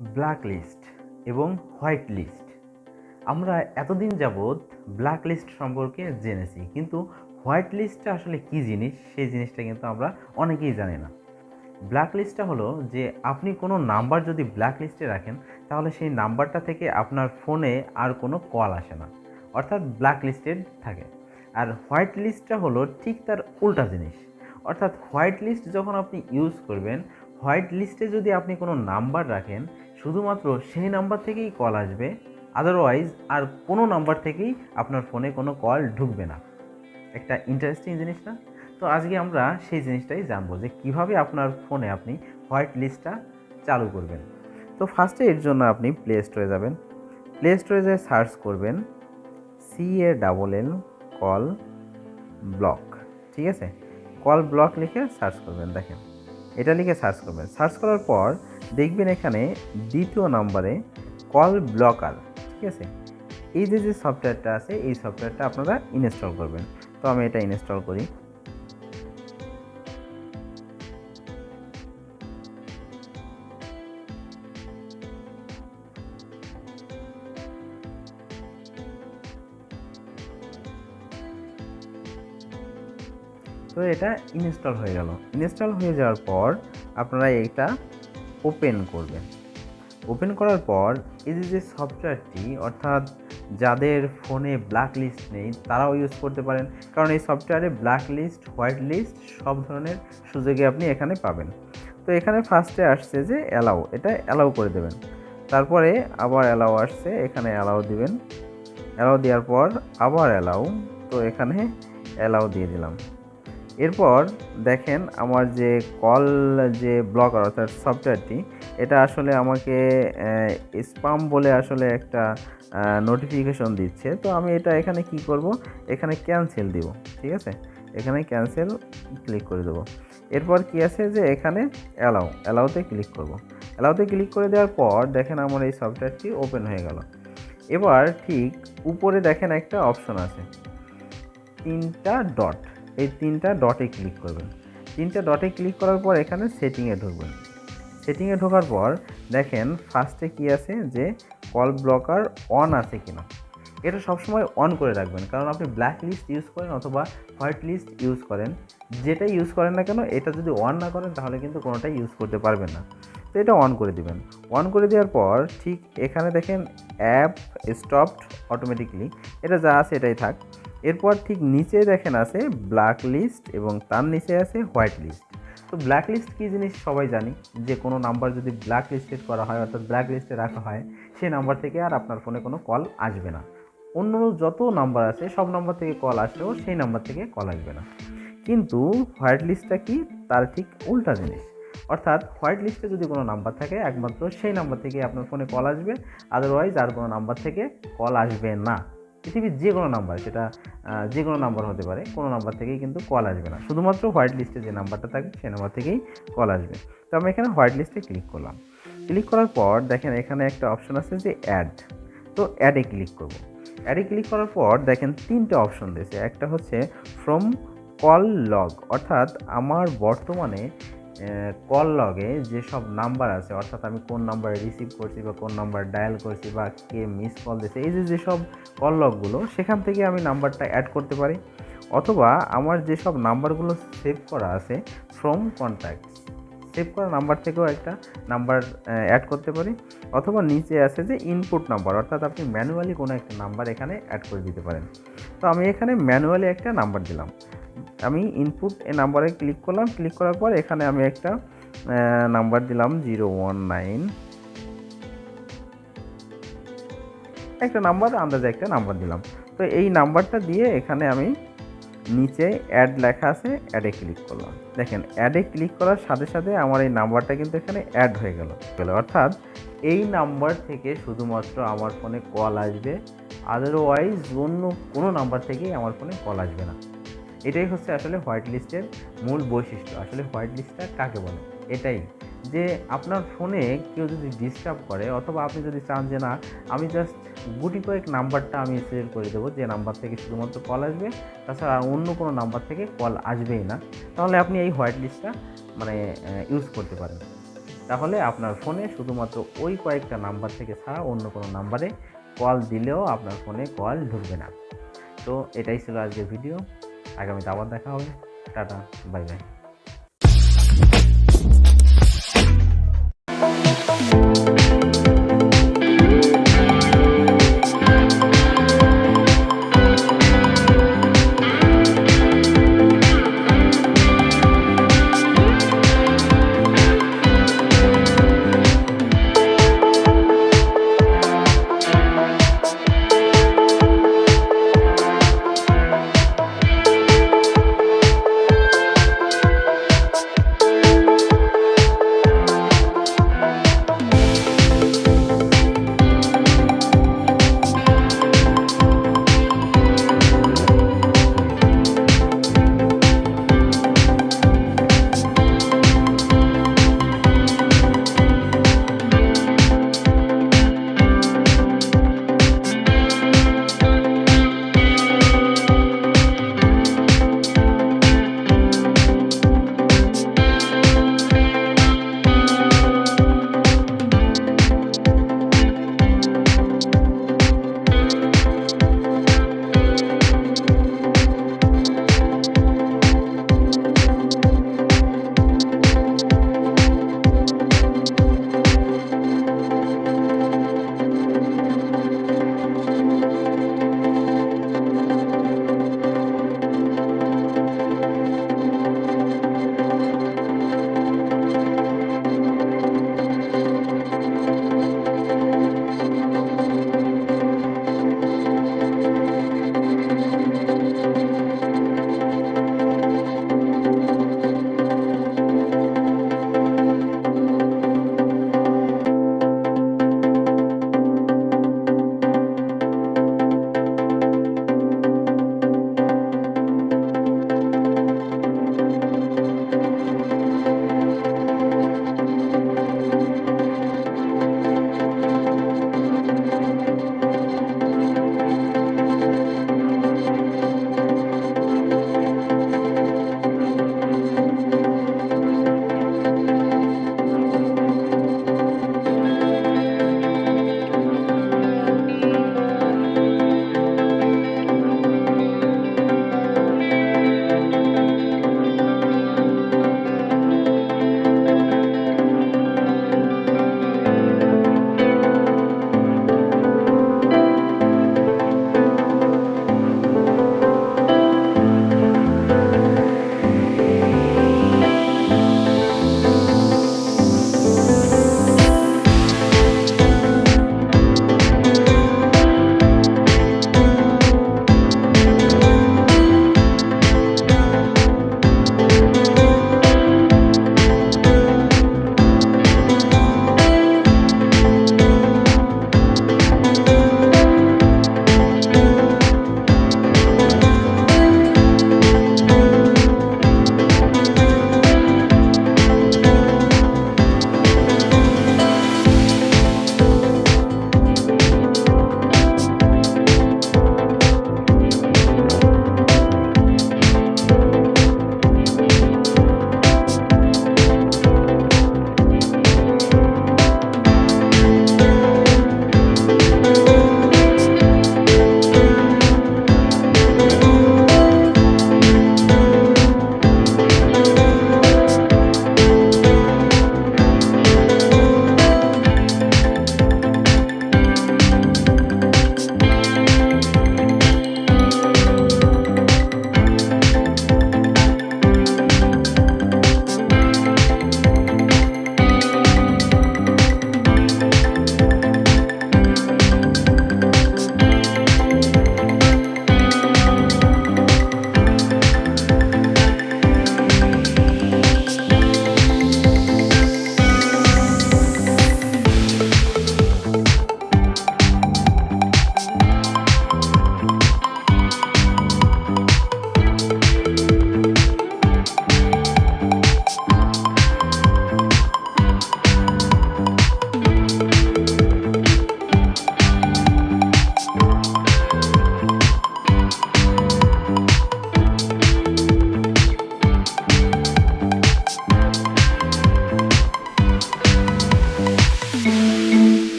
Blacklist এবং white list. আমরা এতদিন যাবৎ ব্ল্যাকলিস্ট সম্পর্কে জেনেছি, কিন্তু হোয়াইট লিস্টটা আসলে কী জিনিস সেই জিনিসটা কিন্তু আমরা অনেকেই জানি না। ব্ল্যাকলিস্টটা হলো যে আপনি কোনো নাম্বার যদি ব্ল্যাকলিস্টে রাখেন তাহলে সেই নাম্বারটা থেকে আপনার ফোনে আর কোনো কল আসে না, অর্থাৎ ব্ল্যাকলিস্টেড থাকে। আর হোয়াইট লিস্টটা হলো ঠিক তার উল্টা জিনিস, অর্থাৎ হোয়াইট লিস্ট যখন আপনি ইউজ করবেন, হোয়াইট লিস্টে যদি আপনি কোনো নাম্বার রাখেন শুধুমাত্র সেই নাম্বার থেকেই কল আসবে, আদারওয়াইজ আর কোনো নাম্বার থেকেই আপনার ফোনে কোনো কল ঢুকবে না। একটা ইন্টারেস্টিং জিনিস না? তো আজকে আমরা সেই জিনিসটাই জানবো যে কিভাবে আপনার ফোনে আপনি হোয়াইট লিস্টটা চালু করবেন। তো ফার্স্টে এর জন্য আপনি প্লে স্টোরে যাবেন। প্লে স্টোরে যেয়ে সার্চ করবেন CALL কল ব্লক। ঠিক আছে, কল ব্লক লিখে সার্চ করবেন। দেখেন, এটা লিখে সার্চ করবেন। সার্চ করার পর দেখবেন এখানে দ্বিতীয় নম্বরে কল ব্লকার। ঠিক আছে, এই যে সফটওয়্যারটা আছে এই সফটওয়্যারটা আপনারা ইনস্টল করবেন। তো আমি এটা ইনস্টল করি। তো এটা ইনস্টল হয়ে গেল। ইনস্টল হয়ে যাওয়ার পর আপনারা এটা ওপেন করবেন। ওপেন করার পর এই যে সফটওয়্যারটি, অর্থাৎ যাদের ফোনে ব্ল্যাকলিস্ট নেই তারাও ইউজ করতে পারেন, কারণ এই সফটওয়্যারে ব্ল্যাকলিস্ট, হোয়াইট লিস্ট সব ধরনের সুযোগে আপনি এখানে পাবেন। তো এখানে ফার্স্টে আসছে যে অ্যালাউ, এটা অ্যালাউ করে দেবেন। তারপরে আবার অ্যালাউ আসছে, এখানে অ্যালাউ দিবেন। অ্যালাউ দেওয়ার পর আবার অ্যালাউ, তো এখানে অ্যালাউ দিয়ে দিলাম। এরপর দেখেন আমার যে কল যে ব্লকার অর্থাৎ সফটওয়্যারটি, এটা আসলে আমাকে স্পাম বলে আসলে একটা নোটিফিকেশন দিচ্ছে। তো আমি এটা এখানে কি করব, এখানে ক্যান্সেল দিব। ঠিক আছে, এখানে ক্যান্সেল ক্লিক করে দেবো। এরপর কি আছে যে এখানে অ্যালাউতে ক্লিক করব। অ্যালাউতে ক্লিক করে দেওয়ার পর দেখেন আমার এই সফটওয়্যারটি ওপেন হয়ে গেল। এবার ঠিক উপরে দেখেন একটা অপশন আছে, তিনটা ডট। এই তিনটা ডটে ক্লিক করবেন। তিনটা ডটে ক্লিক করার পর এখানে সেটিংয়ে ঢুকবেন। সেটিংয়ে ঢোকার পর দেখেন ফার্স্টে কি আছে যে কল ব্লকার অন আছে কিনা। এটা সবসময় অন করে রাখবেন, কারণ আপনি ব্ল্যাক লিস্ট ইউজ করেন অথবা হোয়াইট লিস্ট ইউজ করেন, যেটাই ইউজ করেন না কেন এটা যদি অন না করেন তাহলে কিন্তু কোনোটাই ইউজ করতে পারবেন না। তো এটা অন করে দিবেন। অন করে দেওয়ার পর ঠিক এখানে দেখেন অ্যাপ স্টপড অটোমেটিকলি, এটা যা আছে এটাই থাক। এরপর ঠিক নিচে দেখেন আছে ব্ল্যাক লিস্ট এবং তার নিচে আছে হোয়াইট লিস্ট। তো ব্ল্যাক লিস্ট কী জিনিস সবাই জানি, যে কোনো নাম্বার যদি ব্ল্যাক লিস্টেড করা হয় অর্থাৎ ব্ল্যাক লিস্টে রাখা হয়, সেই নাম্বার থেকে আর আপনার ফোনে কোনো কল আসবে না। অন্য যত নাম্বার আছে সব নাম্বার থেকে কল আসলেও সেই নাম্বার থেকে কল আসবে না। কিন্তু হোয়াইট লিস্টটা কি, তার ঠিক উল্টা জিনিস। অর্থাৎ হোয়াইট লিস্টে যদি কোনো নাম্বার থাকে একমাত্র সেই নাম্বার থেকে আপনার ফোনে কল আসবে, আদারওয়াইজ আর কোনো নাম্বার থেকে কল আসবে না। পৃথিবীর যে কোনো নাম্বার, সেটা যে কোনো নাম্বার হতে পারে, কোনো নাম্বার থেকেই কিন্তু কল আসবে না, শুধুমাত্র হোয়াইট লিস্টে যে নাম্বারটা থাকবে সেই নাম্বার থেকেই কল আসবে। তো আমি এখানে হোয়াইট লিস্টে ক্লিক করলাম। ক্লিক করার পর দেখেন এখানে একটা অপশন আছে যে অ্যাড। তো অ্যাডে ক্লিক করব। অ্যাডে ক্লিক করার পর দেখেন তিনটে অপশন দিয়েছে। একটা হচ্ছে ফ্রম কল লগ, অর্থাৎ আমার বর্তমানে কল লগে যেসব নাম্বার আছে, অর্থাৎ আমি কোন নাম্বার রিসিভ করছি বা কোন নাম্বার ডায়াল করছি বা কে মিস কল দিয়েছে, এই যেসব কল লগগুলো, সেখান থেকে আমি নাম্বারটা অ্যাড করতে পারি। অথবা আমার যেসব নাম্বারগুলো সেভ করা আছে ফ্রম কন্ট্যাক্টস, সেভ করা নাম্বার থেকেও একটা নাম্বার অ্যাড করতে পারি। অথবা নিচে আছে যে ইনপুট নাম্বার, অর্থাৎ আপনি ম্যানুয়ালি কোনো একটা নাম্বার এখানে অ্যাড করে দিতে পারেন। তো আমি এখানে ম্যানুয়ালি একটা নাম্বার দিলাম। আমি ইনপুট এ নাম্বারে ক্লিক করলাম। ক্লিক করার পর এখানে আমি একটা নাম্বার দিলাম 019, একটা নাম্বার, আন্দাজে একটা নাম্বার দিলাম। তো এই নাম্বারটা দিয়ে এখানে আমি নিচে অ্যাড লেখা আছে, অ্যাডে ক্লিক করলাম। দেখেন অ্যাডে ক্লিক করার সাথে সাথে আমার এই নাম্বারটা কিন্তু এখানে অ্যাড হয়ে গেল। অর্থাৎ এই নাম্বার থেকে শুধুমাত্র আমার ফোনে কল আসবে, আদারওয়াইজ অন্য কোনো নাম্বার থেকেই আমার ফোনে কল আসবে না। এটাই হচ্ছে আসলে হোয়াইট লিস্টের মূল বৈশিষ্ট্য। আসলে হোয়াইট লিস্টটা কাকে বলে, এটাই যে আপনার ফোনে কেউ যদি ডিস্টার্ব করে অথবা আপনি যদি চান যে না, আমি জাস্ট গুটি কয়েক নাম্বারটা আমি সিলেক্ট করে দেবো যে নাম্বার থেকে শুধুমাত্র কল আসবে, তাছাড়া অন্য কোনো নাম্বার থেকে কল আসবেই না, তাহলে আপনি এই হোয়াইট লিস্টটা ইউজ করতে পারেন। তাহলে আপনার ফোনে শুধুমাত্র ওই কয়েকটা নাম্বার থেকে ছাড়া অন্য কোনো নাম্বারে কল দিলেও আপনার ফোনে কল ঢুকবে না। তো এটাই ছিল আজকের ভিডিও। আগামীতে আবার দেখা হবে। Tata, bye bye.